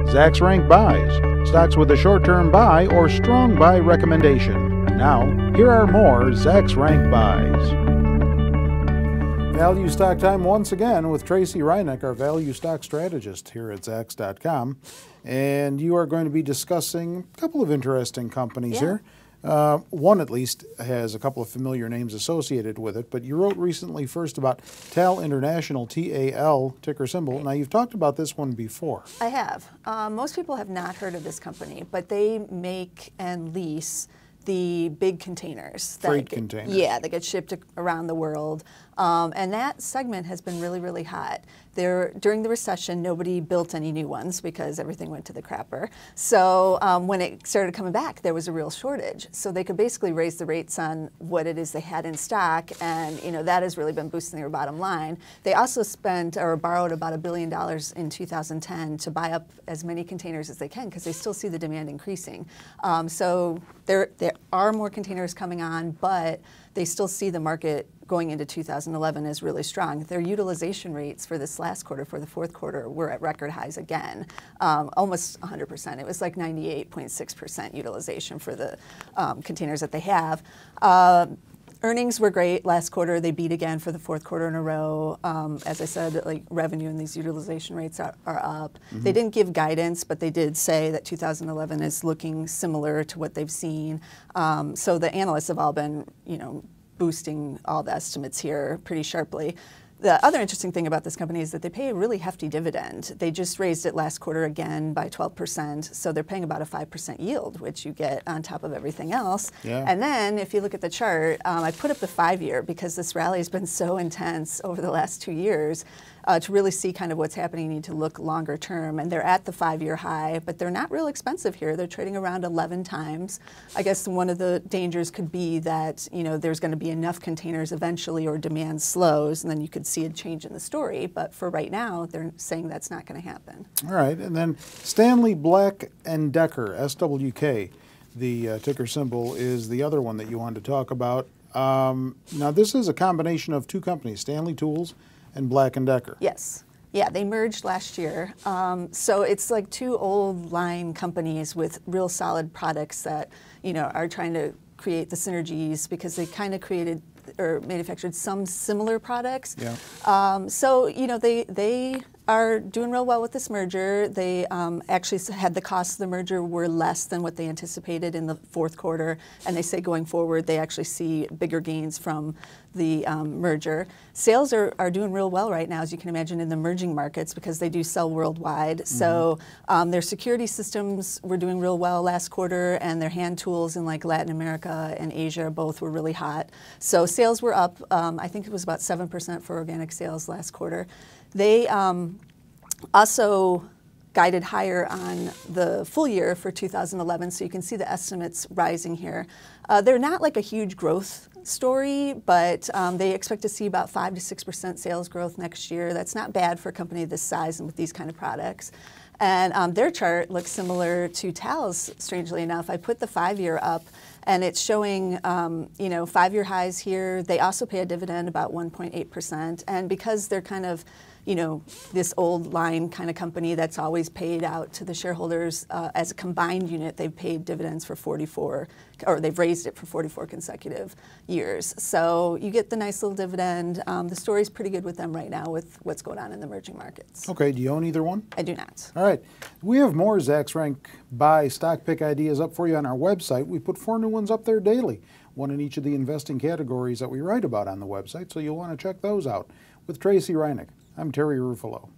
Zacks Rank Buys, stocks with a short-term buy or strong buy recommendation. Now, here are more Zacks Rank Buys. Value Stock Time once again with Tracy Reineck, our value stock strategist here at Zacks.com. And you are going to be discussing a couple of interesting companies here. One at least has a couple of familiar names associated with it, but you wrote recently first about TAL International, TAL, ticker symbol. Now, you've talked about this one before. I have. Most people have not heard of this company, but they make and lease the big containers. Freight containers. Yeah, that get shipped around the world. And that segment has been really, really hot. During the recession, nobody built any new ones because everything went to the crapper. So when it started coming back, there was a real shortage. So they could basically raise the rates on what it is they had in stock, and that has really been boosting their bottom line. They also spent or borrowed about $1 billion in 2010 to buy up as many containers as they can because they still see the demand increasing. So there are more containers coming on, but they still see the market going into 2011 is really strong. Their utilization rates for this last quarter, for the fourth quarter, were at record highs again, almost 100%. It was like 98.6% utilization for the containers that they have. Earnings were great last quarter. They beat again for the fourth quarter in a row. As I said, like revenue and these utilization rates are up. Mm-hmm. They didn't give guidance, but they did say that 2011 is looking similar to what they've seen. So the analysts have all been, boosting all the estimates here pretty sharply. The other interesting thing about this company is that they pay a really hefty dividend. They just raised it last quarter again by 12%, so they're paying about a 5% yield, which you get on top of everything else. Yeah. And then if you look at the chart, I put up the 5-year because this rally has been so intense over the last 2 years. To really see kind of what's happening, you need to look longer term. And they're at the 5-year high, but they're not real expensive here. They're trading around 11 times. I guess one of the dangers could be that, there's going to be enough containers eventually or demand slows, and then you could see a change in the story. But for right now, they're saying that's not going to happen. All right. And then Stanley Black & Decker, SWK, the ticker symbol, is the other one that you wanted to talk about. Now, this is a combination of two companies, Stanley Tools and Black & Decker. Yes. Yeah, they merged last year. So it's like two old line companies with real solid products that, are trying to create the synergies because they kind of created or manufactured some similar products. Yeah. So, they are doing real well with this merger. They actually had the costs of the merger were less than what they anticipated in the fourth quarter, and they say going forward they actually see bigger gains from the merger. Sales are doing real well right now, as you can imagine, in the emerging markets because they do sell worldwide. Mm-hmm. So their security systems were doing real well last quarter, and their hand tools in like Latin America and Asia both were really hot. So sales were up. I think it was about 7% for organic sales last quarter. They also guided higher on the full year for 2011, so you can see the estimates rising here. They're not like a huge growth story, but they expect to see about 5 to 6% sales growth next year. That's not bad for a company this size and with these kind of products. And their chart looks similar to TAL's, strangely enough. I put the 5-year up, and it's showing 5-year highs here. They also pay a dividend about 1.8%, and because they're kind of this old line kind of company that's always paid out to the shareholders as a combined unit, they've paid dividends for 44, or they've raised it for 44 consecutive years. So you get the nice little dividend. The story's pretty good with them right now with what's going on in the emerging markets. Okay, do you own either one? I do not. All right. We have more Zacks Rank Buy stock pick ideas up for you on our website. We put 4 new ones up there daily, one in each of the investing categories that we write about on the website, so you'll want to check those out. With Tracy Reineck, I'm Terry Ruffalo.